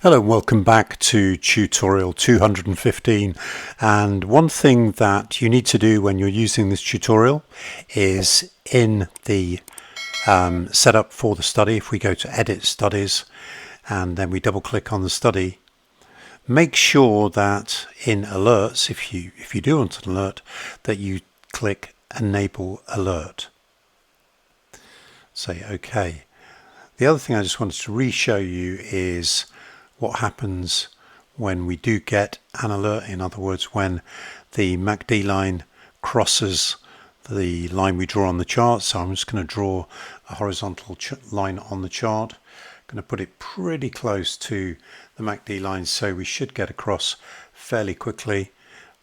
Hello and welcome back to tutorial 215, and one thing that you need to do when you're using this tutorial is in the setup for the study. If we go to edit studies and then we double click on the study, make sure that in alerts, if you do want an alert, that you click enable alert. Say OK. The other thing I just wanted to re-show you is what happens when we do get an alert. In other words, when the MACD line crosses the line we draw on the chart. So I'm just going to draw a horizontal line on the chart. I'm going to put it pretty close to the MACD line, so we should get across fairly quickly.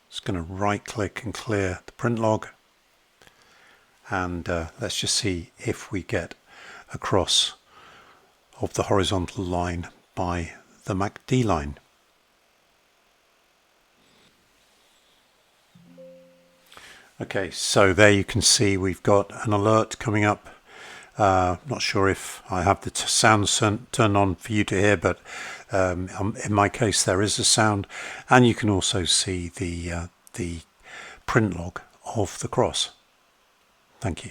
Just going to right click and clear the print log, and let's just see if we get across of the horizontal line by the MACD line. Okay, so there you can see we've got an alert coming up. Not sure if I have the sound turned on for you to hear, but in my case there is a sound, and you can also see the print log of the cross. Thank you.